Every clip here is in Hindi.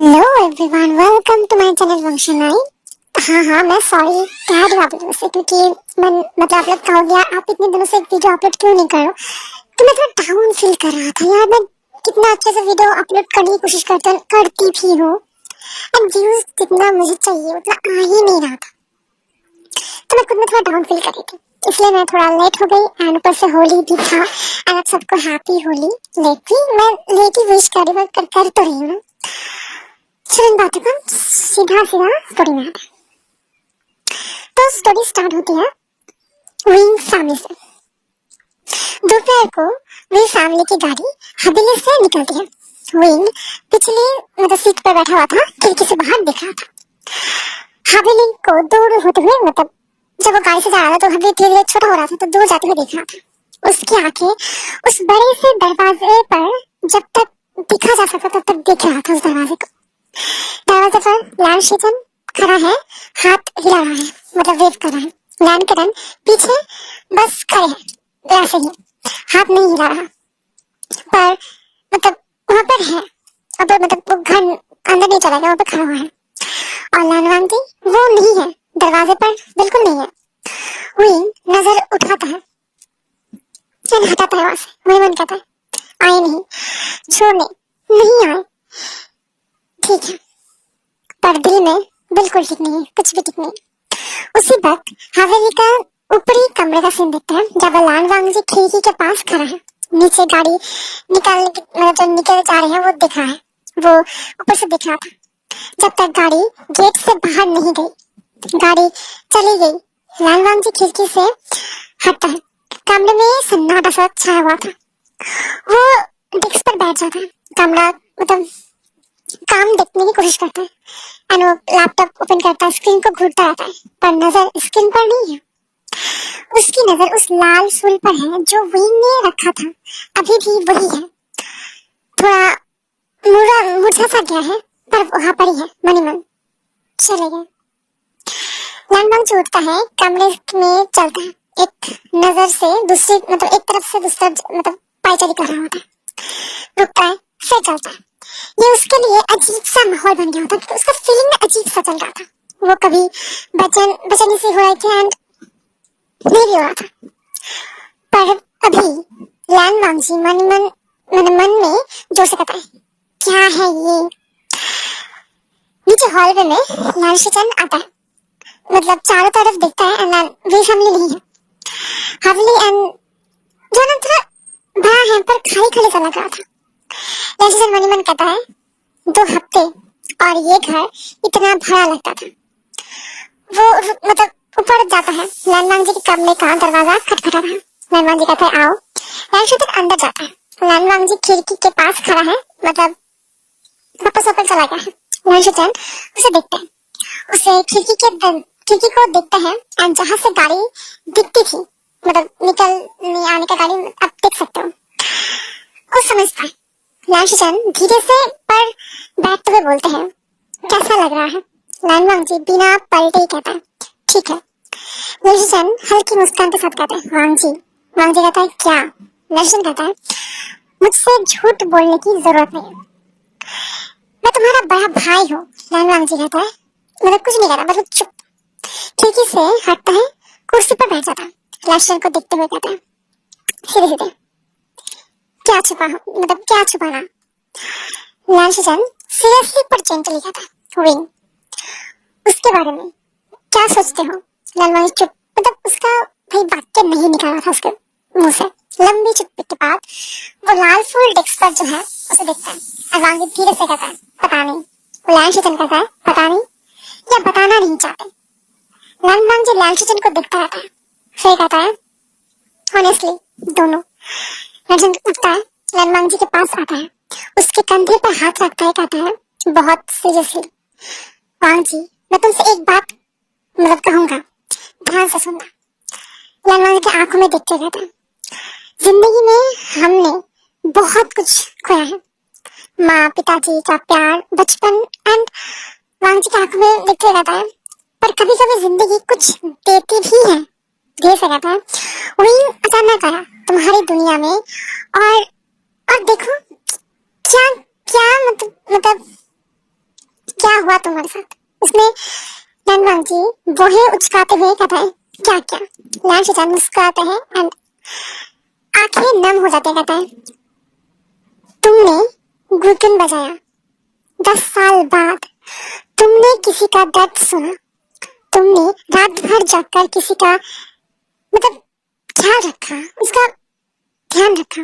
Hello everyone, welcome to my channel वंशनाई। हाँ, मैं सॉरी कह रही हूँ आप लोगों से, क्योंकि मन मतलब आप लोग कहोगे आप इतने दिनों से एक वीडियो अपलोड क्यों नहीं करो। तो मैं थोड़ा डाउन फील कर रहा था यार। मैं कितना अच्छे से वीडियो अपलोड करने की कोशिश करती भी हूँ, एंड व्यूज जितना मुझे चाहिए उतना आ ही नहीं रहा था। तो मैं खुद में थोड़ा डाउन फील कर रही थी, इसलिए मैं थोड़ा लेट हो गई। एंड ऊपर से होली भी था, एंड आप सबको हैप्पी होली। लेट भी मैं लेट ही विश कर तो रही हूँ। चलो इन बातों को सीधा स्टोरी में आते हैं। तो स्टोरी स्टार्ट होती है विंग फैमिली से। दोपहर को विंग फैमिली की गाड़ी हवेली से निकलती है। विंग पिछले सीट पर बैठा हुआ था, खिड़की से बाहर देख रहा था। हवेली को दूर होते हुए, जब वो गाड़ी से जा रहा था तो हवेली धीरे धीरे छोटा हो रहा था, तो दूर जाते हुए देख रहा था। उसकी आंखें उस बड़े से दरवाजे पर जब तक दिखा जा सकता तब तक देख रहा था। उस दरवाजे को, दरवाजे पर लैंड खड़ा है, हाथ हिला रहा है, वेव कर रहा है। लैंड पीछे बस खड़े हैं, ऐसे ही हाथ नहीं हिला रहा, पर वहां पर है। अब वो घर अंदर नहीं चला गया, वहां पर खड़ा हुआ है। और लैंड जी वो नहीं है, दरवाजे पर बिल्कुल नहीं है। विंग नजर उठाता है, हटाता है वहां से। वही मन कहता है आए नहीं, छोड़ने नहीं आए, ठीक है, पर दिल में बिल्कुल ठीक नहीं है, कुछ भी ठीक नहीं। उसी वक्त हवेली का ऊपरी कमरे का सीन देखते हैं, जब लालवांग जी खिड़की के पास खड़ा है। नीचे गाड़ी जो निकल जा रही है वो दिख रहा है, वो ऊपर से दिख रहा था। जब तक गाड़ी गेट से बाहर नहीं गई, गाड़ी चली गई, लालवांग जी खिड़की से हटता है। कमरे में सन्नाटा सा छाया हुआ था। वो डेस्क पर बैठ जाता है। कमरा काम देखने की कोशिश करता है, एंड वो लैपटॉप ओपन करता है, स्क्रीन को घूरता रहता है, पर नजर स्क्रीन पर नहीं है। उसकी नजर उस लाल फूल पर है जो विंग ने रखा था। अभी भी वही है, थोड़ा मुरझा सा गया है, पर वहां पर ही है। मनी मन चले गए। लैंडमार्क जो उठता है, कमरे में चलता है, एक नजर से दूसरी एक तरफ से दूसरा पायचारी कर रहा होता है। रुकता है, फिर चलता है। ये उसके लिए अजीब सा माहौल बन गया था, उसका फीलिंग अजीब सा चल रहा था। वो कभी बेचैनी सी हो रही थी, एंड नहीं भी हो रहा था। पर अभी लैंड वांगजी मन में जोर से कहता है, क्या है ये। नीचे हॉलवे में लैंड शिचन आता है, चारों तरफ देखता है, एंड वे फैमिली नहीं है। हवेली एंड जो थोड़ा बड़ा है, पर खाली खाली सा लग रहा था। लैंड शिचन मन कहता है, 2 हफ्ते और ये घर इतना भरा लगता था। वो ऊपर जाता है। लैंडमार्क जी के कमरे का दरवाजा खटखटा था। लैंडमार्क जी कहते हैं आओ। लैंडशिचन अंदर जाता है। लैंडमार्क जी खिड़की के पास खड़ा है, वापस ऊपर चला गया है। लैंडशिचन उसे देखते हैं, उसे खिड़की को देखते हैं, एंड जहां से गाड़ी दिखती थी, निकलने आने का गाड़ी आप देख सकते हो, कुछ समझता है। लैंडशिचन धीरे से पर बैठते हुए बोलते हैं, कैसा लग रहा है। लैंडमार्क जी बिना पलटे ही कहता है, ठीक है। लैंडशिचन हल्की मुस्कान के साथ कहता है, वांग जी कहता है क्या। लैंडशिचन कहता है, मुझसे झूठ बोलने की जरूरत नहीं है, मैं तुम्हारा बड़ा भाई हूँ। लैंडमार्क जी कहता है, कुछ नहीं कहता, चुप। खिड़की से हटता है, कुर्सी पर बैठ जाता है। लैंडशिचन को देखते हुए कहता है, सीधे सीधे क्या छुपाना। लैंडशिचन सीरियसली पर जेंटली कहता है, विंग उसके बारे में क्या सोचते हो। लैंडमार्क चुप, उसका भाई वाक्य नहीं निकल रहा था उसके मुंह से। लंबी चुप्पी के बाद वो लाल फूल डेस्क पर जो है उसे देखता है, और वांग धीरे से कहता है, पता नहीं। लैंडशिचन कहता है, पता नहीं या बताना नहीं चाहते। लैंडमार्क जी लैंडशिचन को देखता रहता है, फिर कहता है, ऑनेस्टली दोनों। लैंडशिचन उठता है, लैंडमार्क जी के पास आता है, उसके कंधे पर हाथ रखता है, कहता है बहुत सीरियसली, वांग जी मैं तुमसे एक बात कहूंगा, ध्यान से सुनना। लैंडमार्क की आंखों में देखते रहता है, जिंदगी में हमने बहुत कुछ खोया है, माँ पिताजी का प्यार, बचपन, एंड वांग जी की आंखों में देखते रहता है, पर कभी कभी जिंदगी कुछ देती भी है। धीरे से कहता है, वही अचानक आया तुम्हारी दुनिया में, और देखो क्या क्या हुआ तुम्हारे साथ? उसने लैंड जी बोहे उचकाते हुए कहता है क्या क्या। लैंड शिजान मुस्कुराते हैं एंड आंखें नम हो जाते, कहता है तुमने गुलकन बजाया, 10 साल बाद तुमने किसी का दर्द सुना, तुमने रात भर जागकर किसी का मतलब ख्याल रखा, उसका ध्यान रखा।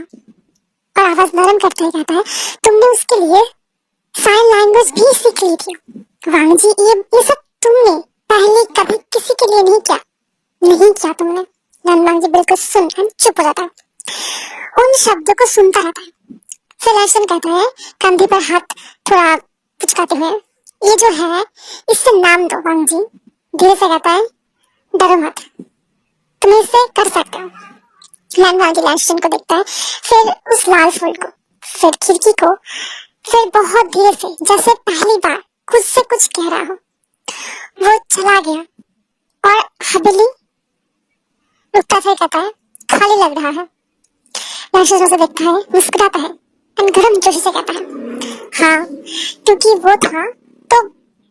और आवाज नरम करते हुए कहता है तुमने उसके लिए साइन लैंग्वेज भी सीख ली थी। वांग जी ये सब तुमने पहले कभी किसी के लिए नहीं किया तुमने। लैंड जी बिल्कुल सुन चुप हो जाता है, उन शब्दों को सुनता रहता है। फिर लैशन कहता है कंधे पर हाथ थोड़ा पुचकाते हुए, ये जो है इससे नाम दो वांग जी। धीरे से कहता है डरो मत, तुम इसे कर सकते हो। लैंड लैशन को देखता है, फिर उस लाल फूल को, फिर खिड़की को, फिर बहुत धीरे से जैसे पहली बार खुद से कुछ कह रहा हो। वो चला गया और हवेली रुकता था, कहता है खाली लग रहा है। लैशन उसे देखता है, मुस्कुराता है और गर्म जोशी से कहता है हाँ, क्योंकि वो था तो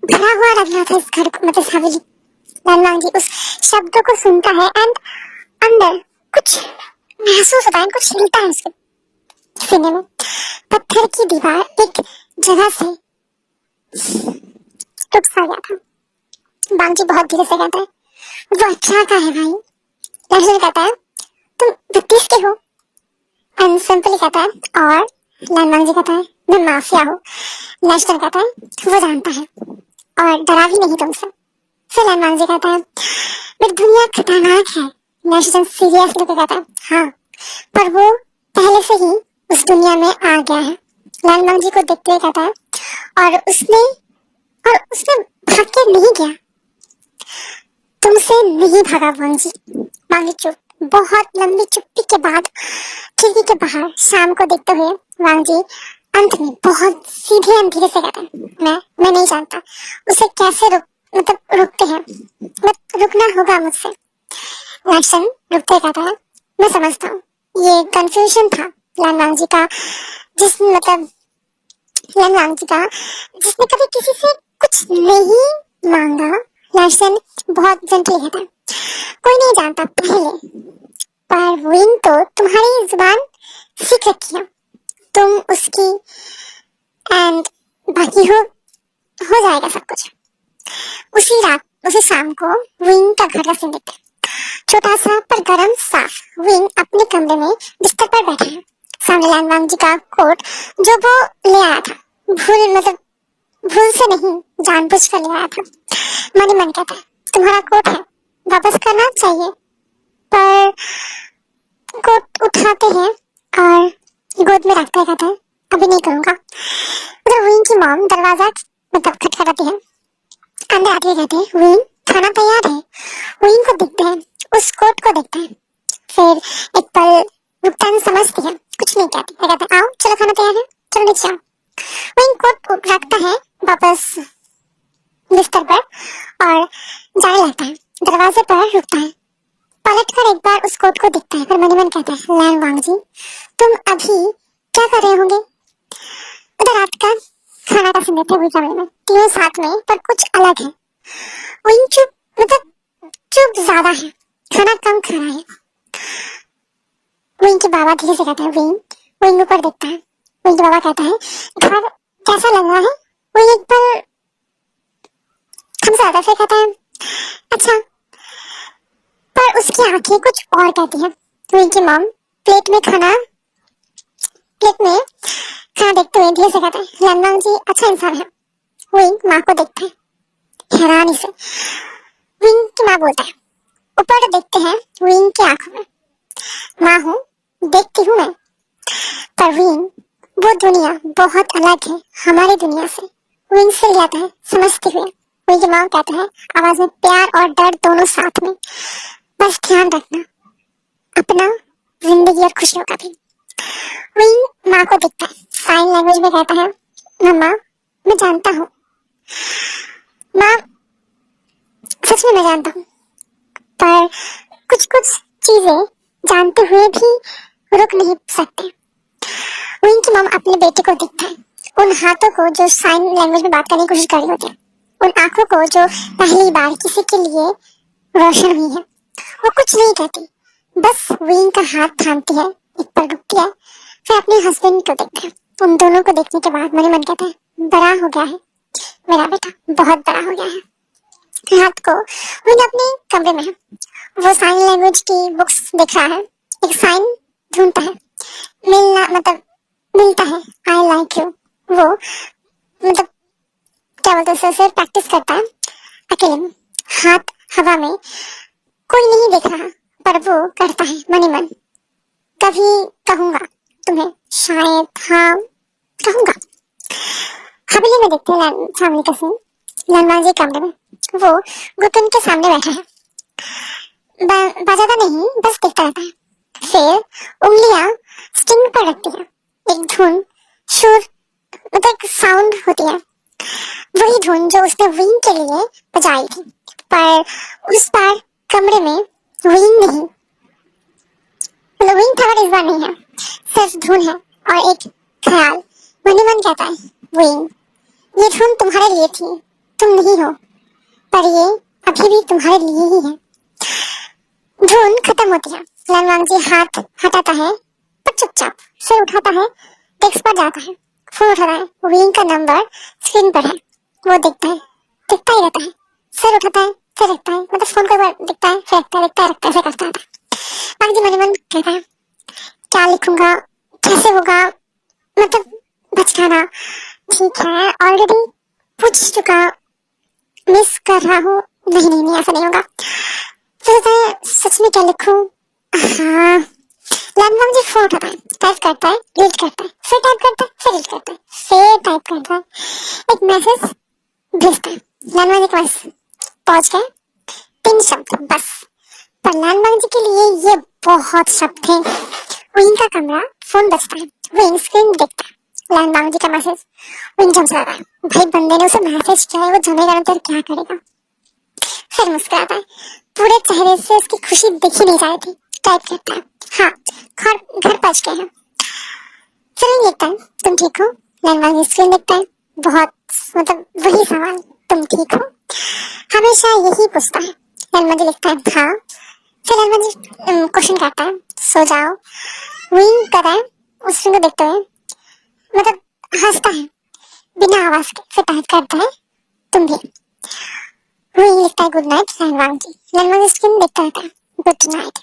भरा हुआ लग रहा था इस घर को, मतलब हवेली। लैंड जी उस शब्दों को सुनता है एंड अंदर कुछ महसूस होता है, कुछ हिलता है उसके सीने में। पत्थर की दीवार एक जगह से टूट सा गया था। बांजी बहुत धीरे से कहता है वो अच्छा का है भाई। लैंड कहता है तुम 32 के हो। एंड सिंपली कहता है और लैंड जी कहता है मैं माफिया हूँ। लैंड कहता है वो जानता है और डरा भी नहीं तुमसे। फिर लैंड जी कहता है बट दुनिया खतरनाक है। लैंड सीरियस होकर कहता है हाँ, पर वो पहले से ही उस दुनिया में आ गया है। लैंड जी को देखते हुए कहता है और उसने भाग के नहीं गया, तुमसे नहीं भागा वांग जी। वांग जी चुप, बहुत लंबी चुप्पी के बाद खिड़की के बाहर शाम को देखते हुए वांग जी अंत में बहुत सीधे और धीरे से कहता है मैं नहीं जानता उसे कैसे रुकते हैं, बट रुकना होगा मुझसे। लैशन रुकते कहता है मैं समझता हूँ, ये कंफ्यूजन था लैंड जी का, जिसने कभी किसी से कुछ नहीं मांगा। लैशन बहुत जेंटली कहता है कोई नहीं जानता पहले, पर विंग तो तुम्हारी जुबान सीख रखी है, तुम उसकी एंड बाकी हो जाएगा सब कुछ। उसी शाम को विंग का घर का सीन देखते हैं। छोटा सा पर गरम साफ। विंग अपने कमरे में बिस्तर पर बैठा है, सामने लैंड जी का कोट जो वो ले आया था, भूल से नहीं जानबूझ कर ले आया था। मन ही मन कहता है तुम्हारा कोट है, वापस करना चाहिए, पर कोट उठाते हैं और गोद में रखते कहते हैं अभी नहीं करूंगा। उधर विंग की मॉम दरवाजा खटखटाती है, अंदर आते कहते हैं विंग खाना तैयार है। विंग को देखते हैं, उस कोट को देखते हैं, फिर एक पल रुकता है, समझती है, कुछ नहीं कहती, कहते आओ चलो खाना तैयार है, चलो नीचे आओ। विंग कोट रखता है वापस बिस्तर पर और जाने लगता है, दरवाजे पर रुकता है, पलटकर एक बार उस कोट को देखता है, फिर मन ही मन कहता है लैंड वांग जी तुम अभी क्या कर रहे होंगे। उधर रात का खाना का सीन देते हुए कमरे में तीनों साथ में, पर कुछ अलग है। विंग चुप ज्यादा है, खाना कम खा रहा है। विंग के बाबा धीरे से कहता है विंग ऊपर देखता है। विंग के बाबा कहता है घर कैसा लग रहा है। विंग एक पल थम जाता है, फिर कहता है अच्छा, पर उसकी आंखें कुछ और कहती है। विंग की मॉम प्लेट में खाना देखते हुए धीरे से कहता है लैंड जी अच्छा इंसान है। विंग माँ को देखता है हैरानी से। विंग की माँ बोलता है ऊपर देखते हैं विंग की आंखों में, माँ हूँ देखती हूँ मैं, पर विंग वो दुनिया बहुत अलग है हमारी दुनिया से। विंग से जाता है समझते हुए। विंग की माँ कहता है आवाज में प्यार और डर दोनों साथ में, बस ध्यान रखना अपना, जिंदगी और खुशियों का भी। विंग माँ को देखता है, साइन लैंग्वेज में कहता है मम्मा मैं जानता हूँ, माँ सच में मैं जानता हूँ, पर कुछ चीजें जानते हुए भी रुक नहीं सकते। विंग की मॉम अपने बेटे को देखता है उन हाथों को जो साइन लैंग्वेज में बात करने की कोशिश कर रही होती है, उन आंखों को जो पहली बार किसी के लिए रोशन हुई है, वो कुछ नहीं कहती, बस विंग का हाथ थामती है, एक पल रुकती है, फिर अपने हस्बैंड को देखते हैं। उन दोनों को देखने के बाद मन ही मन कहता है, बड़ा हो गया है मेरा बेटा, बहुत बड़ा हो गया है। रात को विंग अपने कमरे में है, वो साइन लैंग्वेज की बुक्स देख रहा है, एक साइन ढूंढता है, मिलता है, आई लाइक यू। वो क्या बोलते हैं, उसे प्रैक्टिस करता है अकेले में, हाथ हवा में, कोई नहीं देख रहा, पर वो करता है मन ही मन, कभी कहूंगा तुम्हें, शायद हाँ कहूंगा। हवेली में देखते हैं सामने का सीन, लनवाजी कमरे में, वो गुटन के सामने बैठा है, बजाता नहीं, बस देखता रहता है, फिर उंगलियां स्ट्रिंग पर रखती है, एक धुन सुर एक साउंड होती है, वही धुन जो उसने विंग के लिए बजाई थी, पर उस बार कमरे में विंग नहीं, विंग था इस बार नहीं है, सिर्फ धुन है और एक ख्याल। मन ही मन कहता है, विंग ये धुन तुम्हारे लिए थी, तुम नहीं हो, पर ये अभी भी तुम्हारे लिए ही है। धुन खत्म होती है, लनवांगजी हाथ हटाता है, पर चुपचाप, सिर उठाता है, डेस्क पर जाता है, फोन उठाता है, विंग का नंबर स्क्रीन पर है, वो देखता ही रहता है, सिर उठाता है, फिर रखता है, मतलब फोन को देखता है, फिर रखता है, रखता है, फिर करता है। बाकी मन ही मन कहता है, क्या लिखूंगा, कैसे होगा, मतलब बचकाना, ठीक है ऑलरेडी पूछ चुका, मिस कर रहा हूँ, नहीं ऐसा नहीं होगा, फिर सच में क्या लिखूं, हाँ। लैंडमार्क जी फोन उठाता है, टाइप करता है, डिलीट करता है, फिर टाइप करता है, फिर डिलीट करता है, फिर टाइप करता है, एक मैसेज भेजता है, लैंडमार्क जी के पास पहुंच गए, 3 शब्द बस, पर लैंडमार्क जी के लिए ये बहुत शब्द थे। विंग का कमरा, फोन बजता है, विंग स्क्रीन देखता है, लैंडमार्क जी का मैसेज, विंग झमझमाता है, भाई बंदे ने उसे मैसेज किया है, वो जमेगा ना तो क्या करेगा, फिर मुस्कुराता है, पूरे चेहरे से उसकी खुशी दिखी नहीं जा रही थी, टाइप करता है, हाँ घर पहुंच गए हैं, फिर देखता है, तुम ठीक हो, लैंडमार्क स्क्रीन देखता है, बहुत वही सवाल, तुम ठीक हो, हमेशा यही पूछता है, लैंडमार्क लिखता है हाँ, फिर लैंडमार्क क्वेश्चन करता है, सो जाओ, विंग कर रहा है उस फिल्म को देखते हुए, हंसता है बिना आवाज के, फिर टाइप करता है, तुम भी, विंग लिखता है गुड नाइट लैंडमार्क स्क्रीन देखता रहता है, गुड नाइट,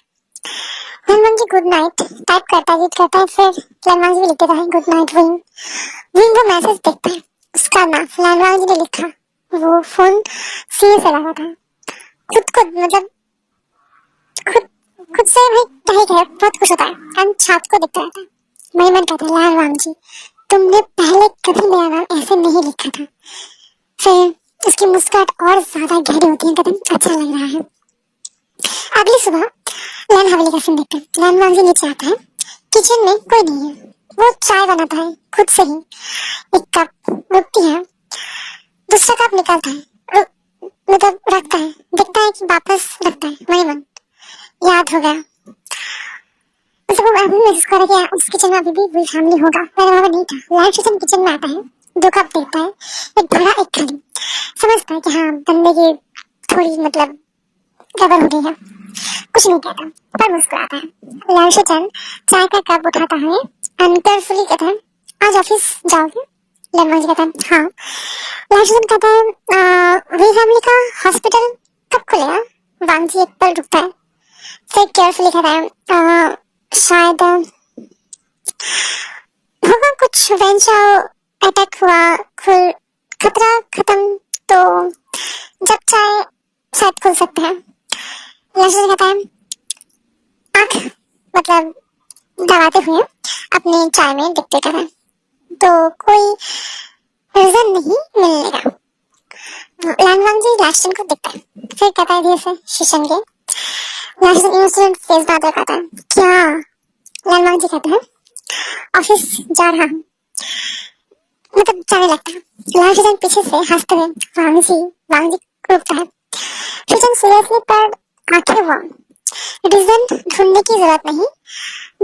लैंडमार्क जी गुड नाइट टाइप करता है, फिर लैंडमार्क जी लिख देता है गुड नाइट विंग वो मैसेज देखता है, उसका नाम लैंडमार्क जी ने लिखा, वो फोन सीने से लगा था, खुद से भाई क्या ही कहे, बहुत खुश होता है, एंड छात को देखता रहता है, मन कहता है लैंडमार्क जी तुमने पहले कभी मेरा नाम ऐसे नहीं लिखा था, फिर उसकी मुस्कुराहट और ज्यादा गहरी होती है, कदम अच्छा लग रहा है। अगली सुबह लैन हवेली का सीन देखते हैं, लैंडमार्क जी नीचे आता है, किचन में कोई नहीं है, वो चाय बनाता है खुद से ही, एक कप रुकती है, दूसरा कप निकालता है, रखता है, देखता है कि वापस रखता है, मन याद हो गया, वो अभी महसूस कर रहा है कि उस किचन में अभी भी वही फैमिली होगा, पर वहाँ नहीं था। लाइव किचन किचन में आता है, 2 कप देखता है, एक भरा एक खाली, समझता है कि हाँ बंदे की थोड़ी गड़बड़ हो गई है, कुछ नहीं कहता, पर मुस्कुराता है। लाइव किचन चाय का कप उठाता है, अनकेयरफुली कहता है आज ऑफिस जाओगे, लैंडमार्क कहता है हाँ, लाइव किचन कहता है वही फैमिली का हॉस्पिटल कब खुलेगा, वांग जी एक पल रुकता है, फिर केयरफुली कहता है शायद होगा कुछ वेंचर अटैक हुआ, खतरा खत्म, तो जब चाहे शायद खुल सकते हैं। लक्ष्य कहता है आँख दबाते हुए अपने चाय में डिप्टी कर रहा है, तो कोई रीजन नहीं मिलने का। लैंडमार्क जी लास्टन को देखता है, फिर कहता है धीरे से शीशन के, लास्टन इनोसेंट फेस बात कहता है क्या, लैंडमार्क जी कहता है ऑफिस जा रहा हूँ, जाने लगता है। लास्टन पीछे से हंसते हुए वांग जी रुकता है, शीशन सीरियसली पर आंखें वार्म, रीजन ढूंढने की जरूरत नहीं,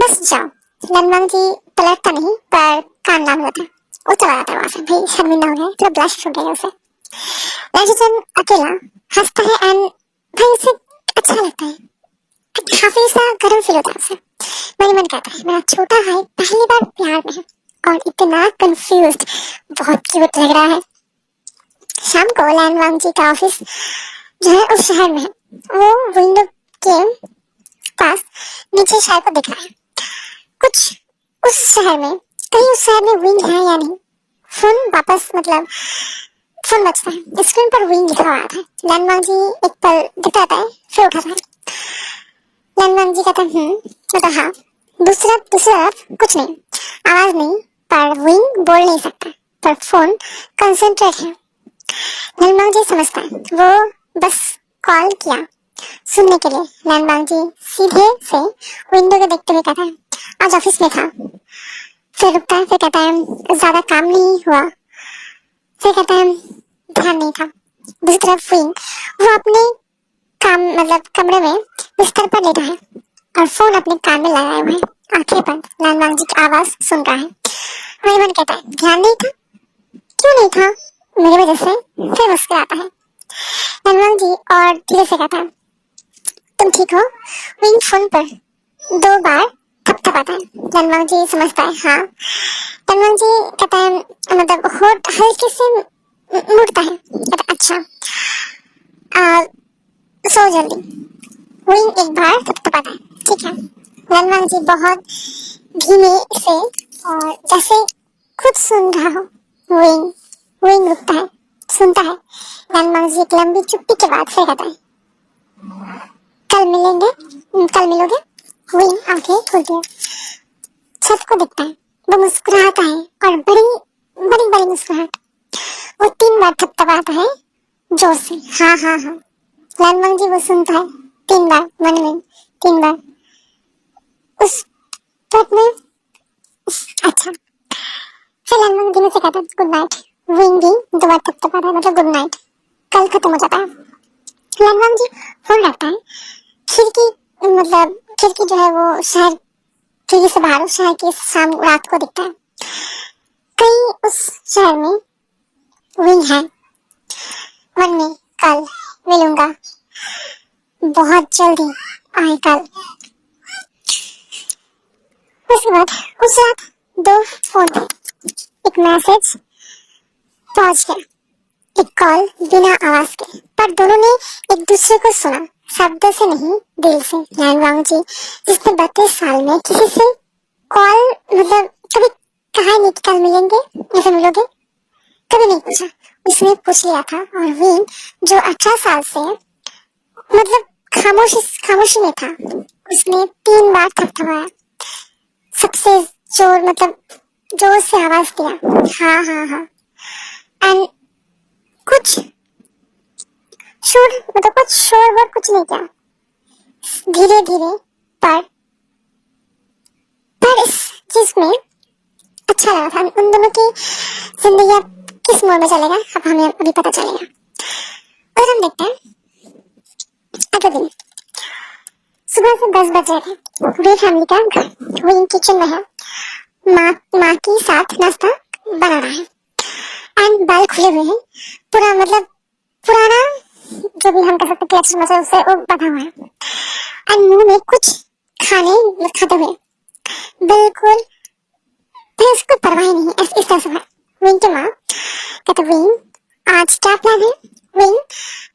बस जाओ। लैंडमार्क जी पलटता नहीं, पर कान लाल होता है, वो चला जाता है वहां से, भाई शर्मिंदा हो गया, थोड़ा ब्लश हो गया उसे। राजीचंद अकेला हंसता है एंड भाई उसे अच्छा लगता है, काफी सा गर्व फील होता है उसे। मन मन कहता है मेरा छोटा भाई पहली बार प्यार में है और इतना कंफ्यूज्ड, बहुत क्यूट लग रहा है। शाम को लैन वांगजी का ऑफिस जो है उस शहर में है, वो विंडो के पास नीचे शहर को दिख रहा है। कुछ उस शहर में, कहीं उस शहर में विंग है या नहीं। फोन वापस मतलब फोन बजता है, स्क्रीन पर विंग लिखा हुआ था। लैन वांगजी एक पल दिखता है, फिर उठाता है। लैन वांगजी कहता है मतलब हाँ। दूसरा तरफ कुछ नहीं, आवाज नहीं, पर विंग बोल नहीं सकता, पर फोन कंसंट्रेट है। लैन वांगजी समझता है वो बस कॉल किया सुनने के लिए। लैन वांगजी सीधे से विंडो को देखते हुए कहता है आज ऑफिस में था। फिर रुकता है, फिर कहता है ज्यादा काम नहीं हुआ। फिर कहता है ध्यान नहीं था। दूसरी तरफ विंग, वो अपने काम मतलब कमरे में बिस्तर पर लेटा है और फोन अपने कान में लगाए हुए है। आंखें बंद लैन वांगजी की आवाज सुन रहा है। मन मन कहता है ध्यान नहीं था, क्यों नहीं था, मेरी वजह से। फिर मुस्कुराता है लैन वांगजी और धीरे से कहता है तुम ठीक हो। विंग फोन पर 2 बार थपथपाता है। लैन वांगजी समझता है हाँ। लैन वांगजी कहता है मतलब होठ हल्के से मुड़ता है, कहता अच्छा सो जल्दी। विंग एक बार थपथपाता है, ठीक है। लैन वांगजी बहुत धीमे से और जैसे खुद सुन रहा हो। विंग विंग रुकता है, सुनता है। लैन वांगजी एक लंबी चुप्पी के बाद फिर कहता है कल मिलोगे। विंग आंखें खोलती है, छत को दिखता है, वो मुस्कुराता है और बड़ी बड़ी बड़ी मुस्कुराहट। वो 3 बार थपथपाता है जोर से, हाँ हाँ हाँ। लैन वांगजी वो सुनता है 3 बार, मन में 3 बार। उस तक में अच्छा। फिर लैन वांगजी में से कहता है गुड नाइट। विंग भी 2 बार थपथपाता है, मतलब गुड नाइट। कल खत्म हो जाता है। लैन वांगजी फोन रखता है। खिड़की जो है वो शहर, खिड़की से बाहर शहर की शाम रात को दिखता है। कहीं उस शहर में विंग है। मन में कल मिलूंगा, बहुत जल्दी आए कल। उसके बाद उस रात 2 फोन थे। एक मैसेज पहुंच गया, एक कॉल बिना आवाज के, पर दोनों ने एक दूसरे को सुना, शब्द से नहीं दिल से। लैन वांगजी जिसने 32 साल में किसी से कॉल मतलब कभी कहा नहीं कि कल मिलेंगे या फिर मिलोगे, कभी नहीं पूछा। उसने पूछ लिया था। और विंग जो 18 साल से मतलब खामोशी में था, उसने 3 बार थपथपाया, सबसे जोर मतलब जोर से आवाज दिया हाँ हाँ हाँ। एंड कुछ शोर वो कुछ नहीं किया, धीरे धीरे। पर इस चीज में अच्छा लगा था। उन दोनों की जिंदगी अब किस मोड़ में चलेगा अब हमें अभी पता चलेगा। और हम देखते हैं अगले दिन सुबह से 10 बज रहे थे। वे फैमिली का घर, विंग किचन में है, माँ के साथ नाश्ता बना रहा है एंड बाल खुले हुए हैं, पूरा मतलब पुराना जो भी हम कह सकते प्लेट्स मसल से वो बना हुआ है एंड मुंह में कुछ खाते हुए बिल्कुल फिर उसको परवाह नहीं है इस तरह से। विंग की माँ कहते विंग आज क्या प्लान है। विंग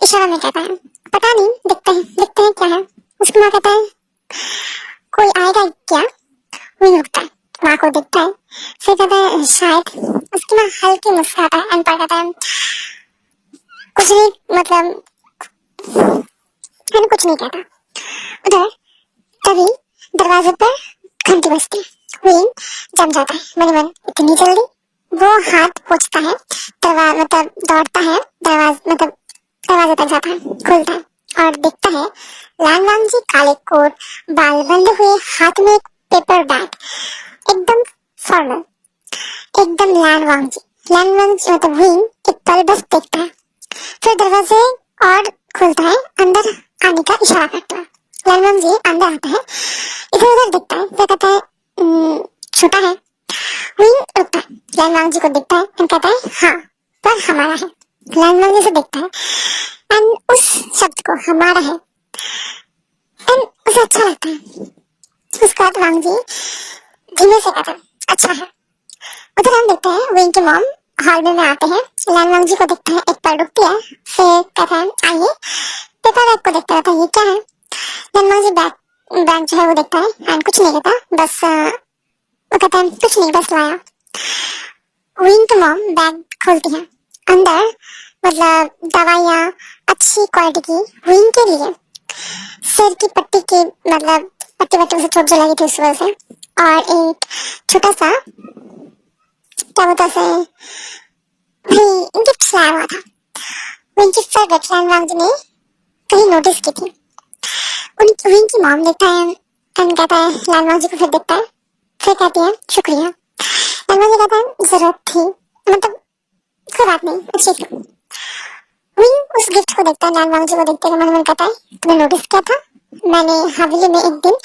इशारा में कहता है पता नहीं, देखते हैं क्या है। उसकी माँ कहता है कोई आएगा क्या। विंग रुकता है, माँ को देखता है, फिर कहता है शायद। उसकी माँ हल्की मुस्कुराता है एंड पर कहता है कुछ नहीं मतलब मैंने कुछ नहीं कहता। उधर तभी दरवाजे पर घंटी बजती है। विंग जम जाता है मन मन, इतनी जल्दी। वो हाथ पोंछता है, मतलब दौड़ता है, दरवाजे तक जाता है, खुलता है और देखता है लैन वांगजी काले कोट, बाल बंधे हुए, हाथ में एक पेपर बैग, एकदम फॉर्मल, एकदम लैन वांगजी मतलब विंग एक पल बस देखता है, फिर दरवाजे और खुलता है, अंदर आने का इशारा करता है। लैन वांगजी अंदर आता है, इधर उधर देखता है, फिर कहता है छोटा है। विंग रुकता है, लैंड जी को देखता है एंड कहता है हाँ पर हमारा है। लैंड जी से देखता है एंड उस शब्द को हमारा है एंड उसे अच्छा लगता है। उसके बाद वांग जी धीमे से कहता है अच्छा है। उधर हम देखते हैं विंग की मॉम हॉल में आते हैं। लैंड जी को देखता है, एक पल रुकती है, फिर कहता है आइए। पेपर बैग को देखता रहता है ये क्या है। लैंड जी बैग बैग जो है वो देखता है एंड कुछ नहीं कहता, बस वो कहता है कुछ नहीं बस लाया। विंग की मॉम बैग खोलती है, अंदर मतलब दवाइयाँ अच्छी क्वालिटी की विंग के लिए, सिर की पट्टी की मतलब पट्टी वट्टी से चोट जो लगी थी उस वजह से, और एक छोटा सा क्या बोलते हैं गिफ्ट लाया हुआ था। विंग की फेवरेट लैंड जी ने कहीं नोटिस की थी। उनकी विंग की मॉम देखता है एंड कहता है लैंड जी को, फिर देखता है, फिर कहती है शुक्रिया। लैंड जी कहता है जरूरत थी, मतलब कोई बात नहीं अच्छी थी। विंग उस गिफ्ट को देखता है, लैंड जी को देखते हुए मन मन कहता है तुमने नोटिस किया था, मैंने हवेली में एक दिन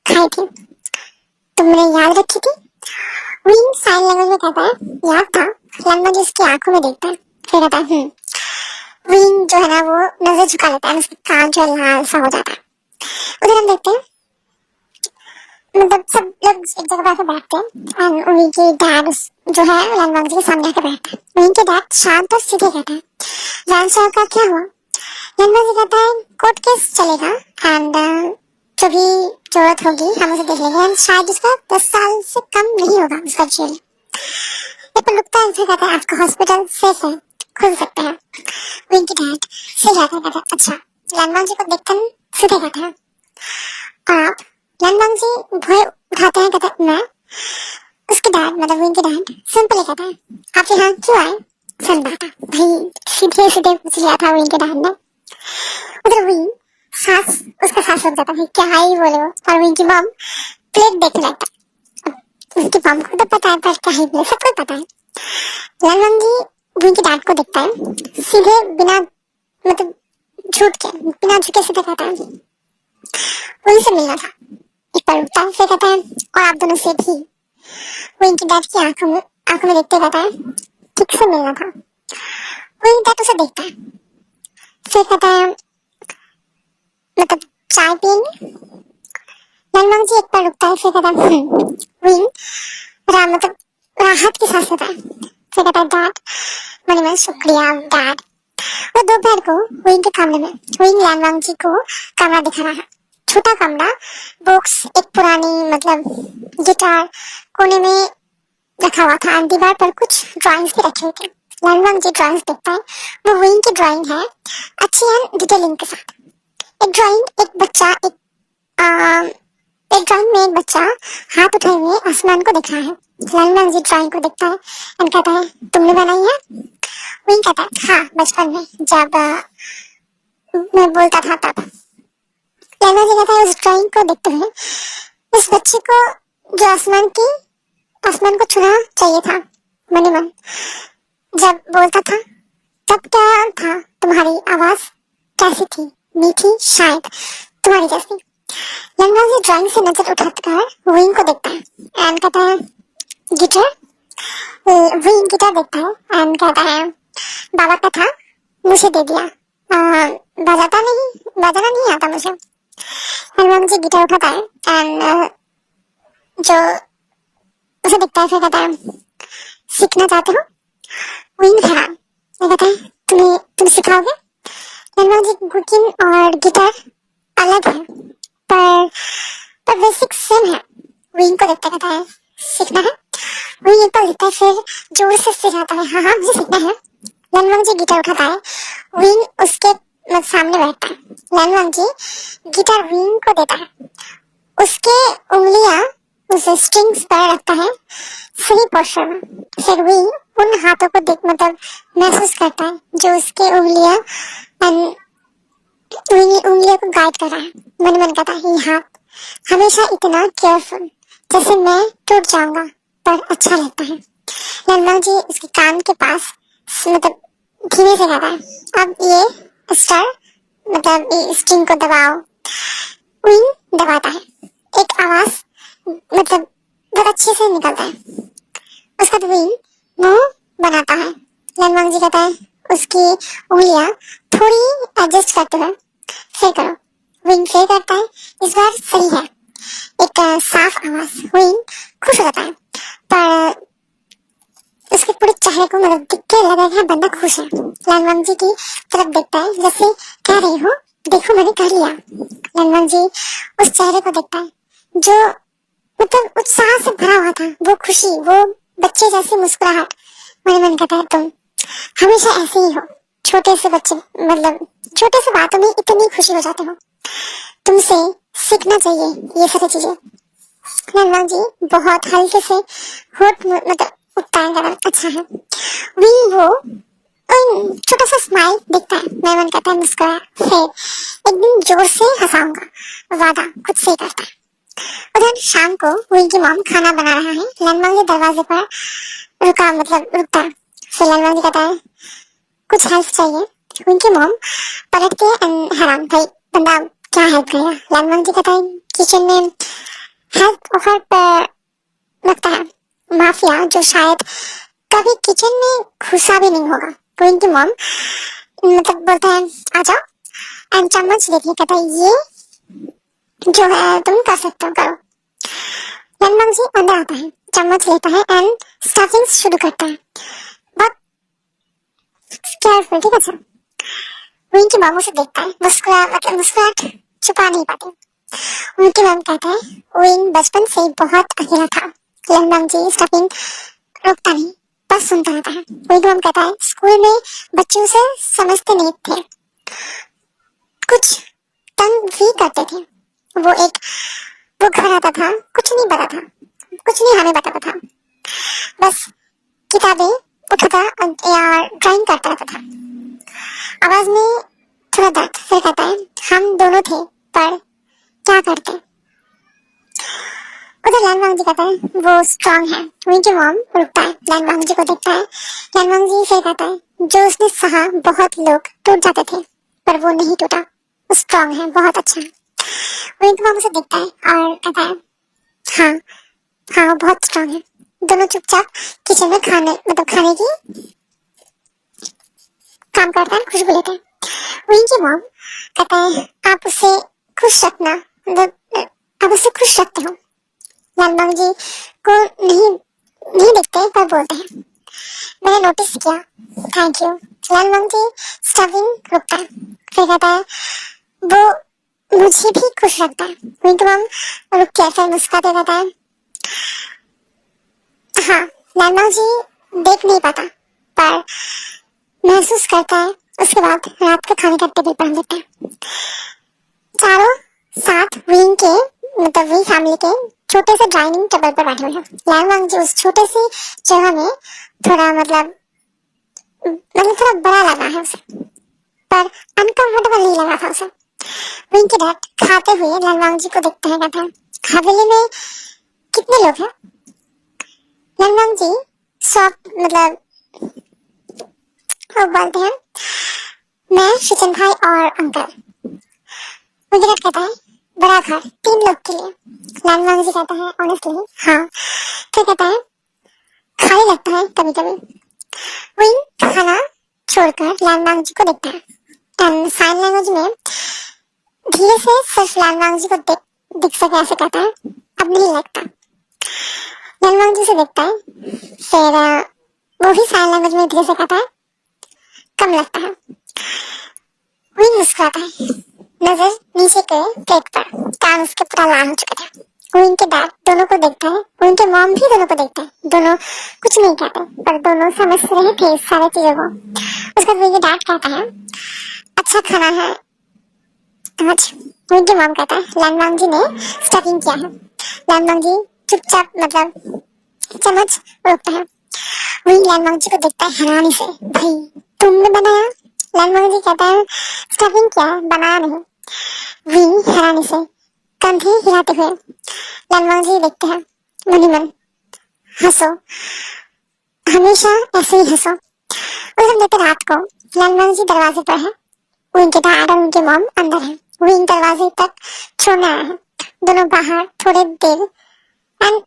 खाई थी, तुमने याद रखी थी। विंग साइन लैंग्वेज में कहता है याद था। लैंड जी उसकी आंखों में देखता है, फिर कहता है विंग जो है ना वो नजर झुका लेता है, उसका कान जो लाल सा हो जाता है। उधर हम देखते हैं मतलब सब लोग एक जगह पर बैठते हैं एंड उन्हीं के डैड जो है लैंड जी के सामने आकर बैठता है। उन्हीं के डैड शांत और सीधे कहता है लैंड साहब का क्या हुआ। लैंड जी कहता है कोर्ट केस चलेगा एंड जो भी जरूरत होगी हम उसे देख लेंगे एंड शायद उसका 10 साल से कम नहीं होगा उसका जेल। लेकिन रुकता है, फिर कहता है आपका हॉस्पिटल सेफ है, खुल सकते हैं। विंग की डैड से जाता है, कहता है अच्छा। लैंड जी को देखकर सीधे कहता है आप। लैंड जी भय उठाते हैं, कहता है मैं। उसके डैड मतलब विंग के डैड सिंपली कहता है आप यहाँ क्यों आए। सन्नाटा भाई, सीधे सीधे पूछ लिया था विंग के डैड ने। उधर विंग सांस उसका सांस रुक जाता है, क्या ही बोले वो। और विंग की मॉम प्लेट देखने लगता है। उसकी मॉम को तो पता है पर क्या ही बोले, सबको पता है। लैंड जी विंग के डैड को देखता है, सीधे बिना मतलब झूठ के बिना झुके सीधे कहता है उनसे मिलना था। एक बार उठता है, फिर कहता है और आप दोनों से भी। विंग की डैड की आंखों में देखते कहता है ठीक से मिलना था। विंग डैड उसे देखता है, फिर कहता है मतलब चाय पियेंगे। लैंड जी एक बार रुकता है, फिर कहता है विंग मतलब राहत की सांस लेता है, फिर कहता है डैड मनी मन शुक्रिया डैड। वो दोपहर को विंग के कमरे में विंग लैंड जी को कमरा दिखा रहा है। छोटा कमरा, बुक्स, एक पुरानी मतलब गिटार कोने में रखा हुआ था, दीवार पर कुछ ड्राइंग्स भी रखे हुए थे। लैंड जी ड्राइंग्स देखता है, वो विंग की ड्राइंग है, अच्छी एंड डिटेलिंग के साथ। एक ड्राइंग एक ड्राइंग में एक बच्चा हाथ उठाए हुए आसमान को देख रहा है। लैंड जी ड्राइंग को देखता है एंड कहता है तुमने बनाई है। विंग कहता है हाँ बचपन में जब मैं बोलता था तब। लैंड जी कहता है उस ड्राइंग को देखते हुए इस बच्चे को जो आसमान को छूना चाहिए था मनी मन जब बोलता था, तब क्या था तुम्हारी आवाज कैसी थी, मीठी शायद तुम्हारी जैसी। लैंड जी ड्राइंग से नजर उठाकर विंग को देखता है एंड कहता है गिटार। विंग गिटार देखता है एंड कहता है बाबा का था मुझे दे दिया, बजाना नहीं आता मुझे। लैंड जी गिटार उठाता है एंड जो उसे दिखता है, फिर कहता है सीखना चाहते हो। विंग हैरान, कहता है तुम सिखाओगे। लैंड जी कुकिंग और गिटार अलग है पर बेसिक सेम है। विंग को देखता कहता है सीखना है। विंग एक बार देखता है, फिर जोर से सिखाता है हाँ मुझे सीखना है। लैंड जी गिटार उठाता है, विंग उसके सामने बैठता है। लैंड जी गिटार विंग को देता है, उसके उंगलियां उस स्ट्रिंग्स पर रखता है सही पोस्चर में। फिर विंग उन हाथों को देख मतलब महसूस करता है जो उसके उंगलियों को गाइड कर रहा है। मन कहता है ये हाथ हमेशा इतना केयरफुल, जैसे मैं टूट जाऊंगा पर अच्छा लगता है। लैंड जी उसके कान के पास मतलब धीमे से कहता है अब ये स्टार मतलब ये स्ट्रिंग को दबाओ। विंग दबाता है, एक आवाज मतलब बहुत अच्छे से निकलता है। उसका विंग मुंह बनाता है। लैनवांग जी कहता है उसकी उंगलियां थोड़ी एडजस्ट करते हुए फिर करो। विंग फिर करता है, इस बार सही है। एक साफ आवाज। विंग खुश हो जाता है, पर उसके पूरे चेहरे को मतलब देख के लगा कि बंदा खुश है। लैनवांग जी की तरफ देखता है जैसे कह रही हो देखो मैंने कर लिया। लैनवांग जी उस चेहरे को देखता है जो मतलब उत्साह से भरा हुआ था, वो खुशी, वो बच्चे जैसी मुस्कुराहट। मेरे मन कहता है तुम हमेशा ऐसे ही हो, छोटे से बच्चे मतलब छोटे से बातों में इतनी खुशी हो जाते हो। तुमसे सीखना चाहिए ये सारी चीजें। लैनवांग जी बहुत हल्के से होठ मतलब उठता है, कहता है अच्छा है। विंग वो छोटा सा स्माइल दिखता है। मेरा मन कहता है मुस्कुरा, फिर एक दिन जोर से हंसाऊंगा, वादा खुद से ही करता है। उधर शाम को विंग की मॉम खाना बना रहा है। लैनवांग जी दरवाजे पर रुकता है। फिर लैनवांग जी कहता है कुछ हेल्प चाहिए। विंग की मॉम पलट के हैरान, भाई बंदा क्या हेल्प करेगा। लैनवांग जी कहता है किचन में हेल्प ऑफर पर लगता है माफिया जो शायद कभी किचन में घुसा भी नहीं होगा। तो इनकी मॉम मतलब बोलता है आ जाओ एंड चम्मच लेके कहता है ये जो है तुम कर सकते हो, करो। लैनवांग जी अंदर आता है, चम्मच लेता है एंड स्टफिंग शुरू करता है। बहुत केयरफुल, ठीक है। विंग की मॉम उसे देखता है, मुस्कुराहट छुपा नहीं पाती। उनकी मॉम कहता है विंग बचपन से बहुत अकेला था। लैनवांग जी स्टफिंग रोकता नहीं, बस सुनता रहता है। विंग मॉम कहता है स्कूल में बच्चे उसे समझते नहीं थे, कुछ तंग भी करते थे। वो घर आता था, कुछ नहीं पता था, कुछ नहीं हमें बताता था, बस किताबें उठाता या ड्राइंग करता रहता था। आवाज में थोड़ा दर्द। फिर कहता है हम दोनों थे, पर क्या करते। उधर लैनवांग जी कहता है वो स्ट्रांग है। विंग की मॉम रुकता है, लैनवांग जी को देखता है। लैनवांग जी फिर कहता है जो उसने सहा बहुत लोग टूट जाते थे, पर वो नहीं टूटा, वो स्ट्रांग है, बहुत अच्छा है। विंग की मॉम उसे देखता है और कहता है हाँ हाँ वो बहुत स्ट्रांग है। दोनों चुपचाप किचन में खाने की काम करता है, खुशबू लेते हैं। विंग की मॉम कहता है आप उसे खुश रखना, मतलब आप उसे खुश रखते हो। लैनवांग जी को नहीं नहीं दिखते पर बोलते हैं मैंने नोटिस किया, थैंक यू। लैनवांग जी स्टफिंग रुकता है, फिर कहता है वो मुझे भी खुश रखता है। विंग की मॉम रुक के फिर मुस्कुराते रहता है। हाँ, लैनवांग जी देख नहीं पाता पर महसूस करता है। उसके बाद रात के खाने का टेबल पर लेता है। चारों साथ विंग फैमिली के छोटे से डाइनिंग टेबल पर बैठे हुए हैं। लैनवांग जी उस छोटे सी जगह में थोड़ा थोड़ा बड़ा लगा है उसे, पर अनकंफर्टेबल नहीं लगा था उसे। विंग के डैड खाते हुए लैनवांग जी को देखते हैं, कहते हैं हवेली में कितने लोग हैं। लैनवांग जी सब वो बोलते हैं मैं, शिचन भाई और अंकल। मुझे कहता है बड़ा घर 3 लोग के लिए। लैनवांग जी कहता है ऑनेस्टली हाँ। फिर कहता है खाली लगता है कभी कभी। विंग खाना छोड़कर लैनवांग जी को देखता है एंड साइन लैंग्वेज में धीरे से सिर्फ लैनवांग जी को दिख सके ऐसे कहता है अब नहीं लगता। लैनवांग जी से देखता है, फिर वो भी साइन लैंग्वेज में धीरे से कहता है कम लगता है। विंग मुस्कुराता है, नजर नीचे के प्लेट पर, कान उसके पूरा लाल हो चुके थे। विंग के डैड दोनों को देखता है, विंग के मॉम भी दोनों को देखता है। दोनों कुछ नहीं कहते पर दोनों समझ रहे थे इस सारी चीजों को। उसके बाद विंग के डैड कहता है अच्छा खाना है आज। विंग के मॉम कहता है लैनवांग जी ने स्टफिंग किया है। लैनवांग जी चुपचाप चम्मच रोकता है। विंग लैनवांग जी को देखता है हैरानी से, भाई तुमने बनाया। लैनवांग जी कहता है स्टफिंग क्या, बनाया नहीं। विंग हैरानी से कंधे हिलाते हुए लैनवांग जी देखते हैं, मन ही मन हंसो, हमेशा ऐसे ही हंसो। उस दिन देते रात को लैनवांग जी दरवाजे पर है, विंग के डैड और उनके मॉम अंदर है। विंग दरवाजे तक छोड़ने आया है, दोनों बाहर थोड़े देर एंड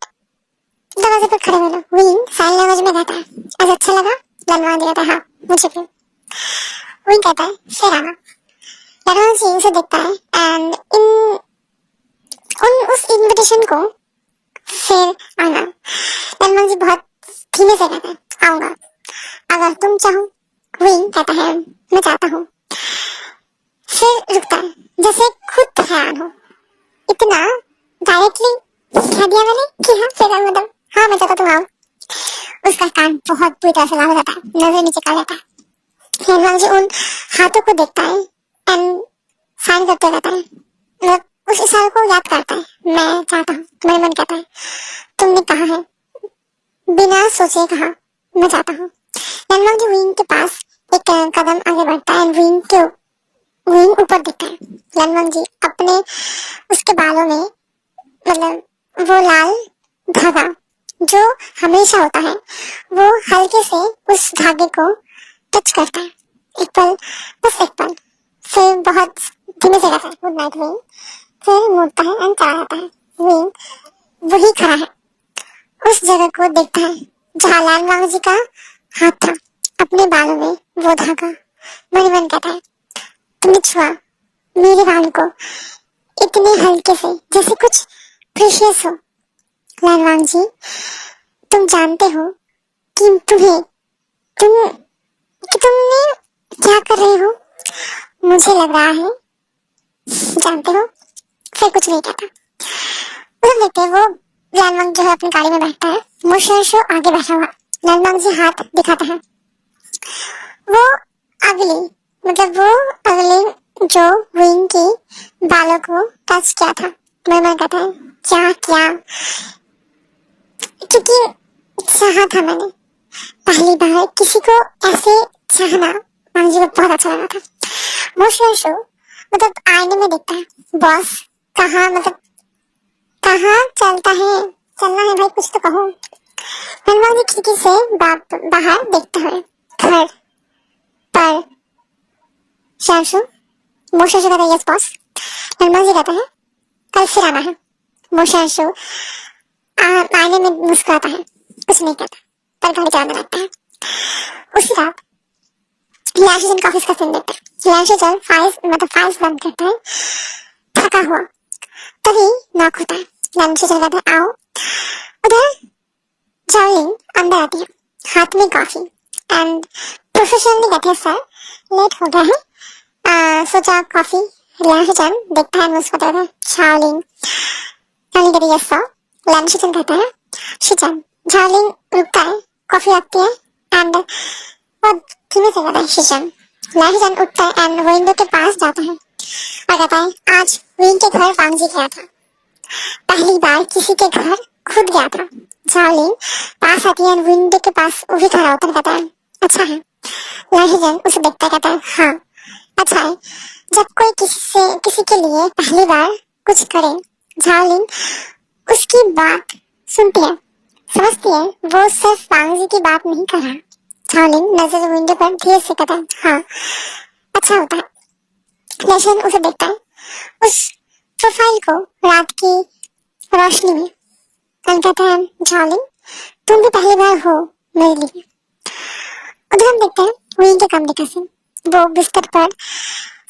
दरवाजे पर खड़े हुए लोग। विंग साइन लैंग्वेज में कहता है, आज अच्छा लगा? लनवांग जी कहता है, हाँ मुझे भी। विंग कहता है, फिर आना। लनवांग जी उसे देखता है एंड इन उन उस इनविटेशन को फिर आना। लनवांग जी बहुत धीमे से कहता है, आऊंगा अगर तुम चाहो। विंग कहता है, मैं चाहता हूँ। फिर रुकता है जैसे खुद हैरान हो, इतना डायरेक्टली कह दिया मैंने कि हाँ फिर मतलब हाँ मैं चाहता, तुम आओ। उसका कान बहुत बुरी तरह से लाल हो जाता है, नजर नीचे कर लेता है। लनवांग जी उन हाथों को देखता है एंड साइन करते रहता है, मतलब उस इशारे को याद करता है, मैं चाहता हूँ। तुम्हारे मन कहता है, तुमने कहा है, बिना सोचे कहा, मैं चाहता हूँ। लनवांग जी विंग के पास एक कदम आगे बढ़ता है एंड विंग ऊपर देखता है। लनवांग जी अपने उसके बालों में मतलब वो लाल धागा जो हमेशा होता है, वो हल्के से उस धागे को टच करता है। एक पल, बस एक पल, फिर बहुत धीमे से कहता है, गुड नाइट विंग। फिर मुड़ता है एंड चला जाता है। विंग वही खड़ा है, उस जगह को देखता है जहाँ लनवांग जी का हाथ था, अपने बालों में वो धागा। मन ही मन कहता है, तुमने छुआ मेरे बाल को इतने हल्के से जैसे कुछ प्रीशियस हो। लनवांग जी, तुम जानते हो कि तुमने क्या कर रहे हो? मुझे लग रहा है जानते हो। फिर कुछ नहीं कहता। उधर देखते वो लनवांग जो है अपनी गाड़ी में बैठता है, मोशो आगे बैठा हुआ। लनवांग जी हाथ दिखाता है, वो अगली वो अगले जो विंग के बालों को टच किया था। मैं कहता है, क्या क्या, क्योंकि चाहा था मैंने पहली बार किसी को ऐसे चाहना। मुझे बहुत अच्छा लगा था। वो शो आईने में देखता है, बॉस कहाँ कहाँ चलता है, चलना है भाई कुछ तो कहो। हनुमान जी खिड़की से बाहर देखते हुए घर पर शांशु मोशांशु कहता है, यस बॉस। हनुमान जी कहता है, कल फिर आना है। मोशांशु आईने में मुस्कुराता है, कुछ नहीं कहता, पर गाड़ी चलाने लगता है। उसी रात याशीजन का ऑफिस का सीन देखते हैं। याशीजन फाइल्स बंद करता है, थका हुआ। तभी नॉक होता है। याशीजन कहता है, आओ। उधर जाओलिंग अंदर आती है, हाथ में कॉफी एंड प्रोफेशनली कहते, सर लेट हो गया है, सोचा कॉफी। याशीजन देखता है, मुस्कुराता है, जाओलिंग जाओलिंग कहती है, यस सर। याशीजन कहता है, शिजन। जाओलिंग रुकता है, कॉफी रखती है एंड और धीमे से कहता है, शिजन। याशीजन उठता है एंड विंडो के पास जाता है और कहता है, आज विंग के घर वांग जी गया था, पहली बार किसी के घर खुद गया था। जाओलिंग पास आती है, विंडो के पास वो भी खड़ा होता है, कहता है, अच्छा है। याशीजन उसे देखता कहता है, हाँ अच्छा है। जब कोई किसी के लिए पहली बार कुछ करे, जाओलिंग उसकी बात सुनती है, समझती है वो सिर्फ वांग जी की बात नहीं कर रहा। जाओलिंग नजर विंडो पर धीरे से कहता है, हाँ अच्छा होता है। याशीजन उसे देखता है, उस प्रोफाइल को रात की रोशनी में, कहता है, जाओलिंग तुम भी पहली बार हो मेरे लिए। उधर हम देखते हैं विंग के कमरे का सीन। वो बिस्तर पर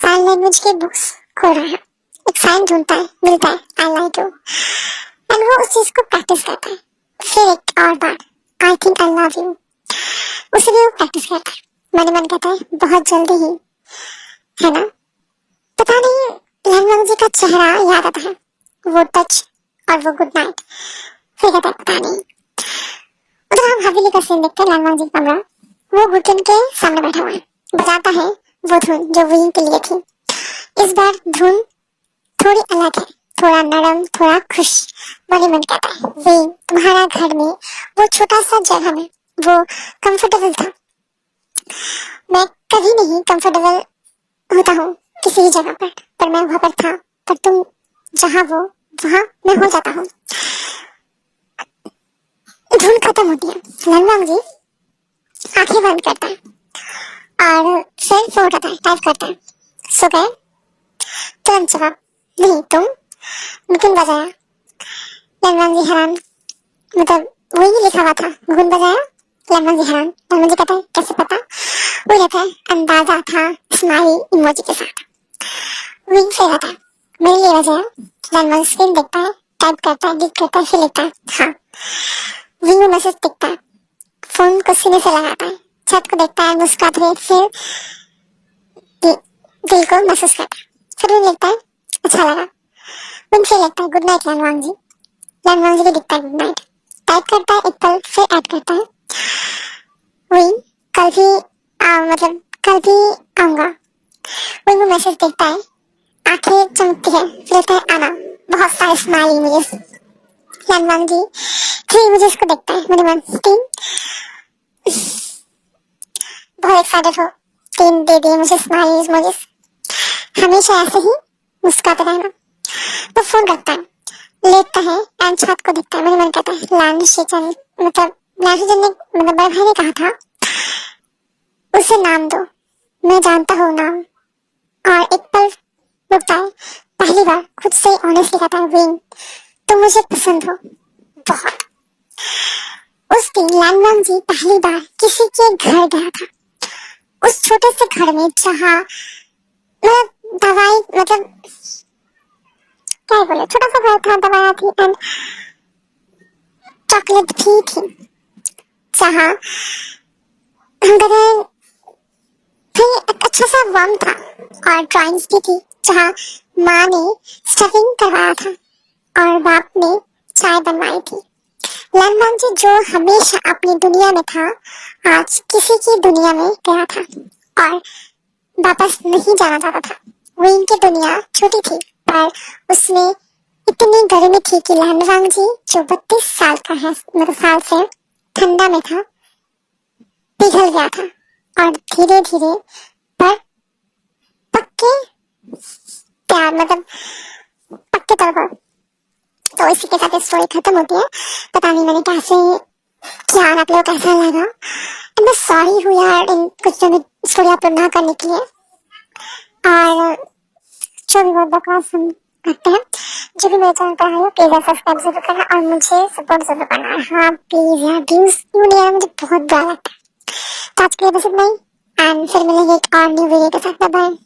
साइन लैंग्वेज के बुक्स खोल रहा है, एक साइन ढूंढता है, मिलता है, आई लाइक यू, एंड वो उस चीज को प्रैक्टिस करता है। फिर एक और बार, I think I love you, उसे भी वो प्रैक्टिस करता है। मन मन कहता है, बहुत जल्दी ही, है ना। पता नहीं लनवांग जी का चेहरा याद आता है, वो टच और वो गुड नाइट। फिर कहता है, पता नहीं। उधर हम हवेली का सीन देखते हैं। लनवांग जी का कमरा, वो घुटन के सामने बैठा हुआ है, बजाता है वो धुन जो विंग के लिए थी। इस बार धुन थोड़ी अलग है, थोड़ा नरम, थोड़ा खुश। मन मन कहता है, विंग तुम्हारा घर में वो छोटा सा जगह में वो कंफर्टेबल था। मैं कभी नहीं कंफर्टेबल होता हूँ किसी भी जगह पर मैं वहां पर था, पर तुम जहाँ वो वहां मैं हो जाता हूँ। धुन खत्म होती है, लनवांग जी आंखें बंद करता है और फिर फोन उठाता है, टाइप करता है, सो गए? तुरंत जवाब, नहीं तुम। मुकुंद बजाया। लनवांग जी हैरान, वही लिखा हुआ था, घुन बजाया, ललन जी हैरान। ललन जी कहता है कैसे पता? वही रहता है अंदाजा था स्माइली इमोजी के साथ। विंग से रहता है मेरे लिए वजह है। ललन स्क्रीन देखता है, टाइप करता है, क्लिक करता है, फिर लिखता है हाँ। विंग में मैसेज दिखता है, फोन को सीने से लगाता है, छत को देखता है, मुस्कुराता है, फिर दिल को महसूस करता है। फिर विंग लिखता है अच्छा लगा। विंग फिर लिखता है गुड नाइट लनवांग जी। लनवांग जी भी लिखता है गुड नाइट, टाइप करता है एक पल, फिर ऐड करता है विंग कल भी मतलब कल भी आऊंगा। विंग में मैसेज देखता है, आंखें चमकती है, फिर लिखता है आना, बहुत सारे स्माइल इमोजीज। लनवांग जी फिर इमोजीज को देखता है, मेरे मन तीन, बहुत एक्साइटेड हो, तीन दे दिए मुझे स्माइल इमोजीज। हमेशा ऐसे ही मुस्कुराते रहना। तो फोन करता है, लेटता है एंड छत को देखता है। मेरे मन कहता है लान शेचन मतलब लान शेचन ने मतलब बड़े भाई ने कहा था उसे नाम दो, मैं जानता हूँ नाम। और एक पल रुकता है, पहली बार खुद से ऑनेस्टली कहता है विंग तुम मुझे पसंद हो बहुत। उस दिन लनवांग जी पहली बार किसी के घर गया था, उस छोटे से घर में जहाँ मतलब दवाई मतलब क्या बोले, छोटा सा घर था, दवाई थी एंड चॉकलेट भी थी, जहाँ हम कहते हैं फिर एक अच्छा सा वर्म था और ड्राइंग्स भी थी, जहाँ माँ ने स्टफिंग करवाया था और बाप ने चाय बनवाई थी। लनवांग जी जो हमेशा अपनी दुनिया में था, आज किसी की दुनिया में गया था और वापस नहीं जाना चाहता था। विंग की दुनिया छोटी थी पर उसमें इतनी गर्मी थी कि लनवांग जी जो 32 साल का है मतलब साल से ठंडा में था, पिघल गया था और धीरे धीरे पर पक्के प्यार मतलब पक्के तौर पर। तो इसी के साथ स्टोरी खत्म होती है। पता नहीं मैंने कैसे किया, आप लोग कैसा लगा, एंड मैं सॉरी हूँ यार इन कुछ स्टोरी अपलोड ना करने के लिए। और जो भी बहुत बकवास हम करते हैं, जो भी मेरे चैनल पर आए हो प्लीज सब्सक्राइब जरूर करना और मुझे सपोर्ट जरूर करना। हाँ प्लीज यार, व्यूज क्यों नहीं आ रहा, मुझे बहुत बुरा लगता है। तो आज के लिए बस इतना ही एंड फिर मिलेंगे एक और न्यू वीडियो के साथ। Bye bye.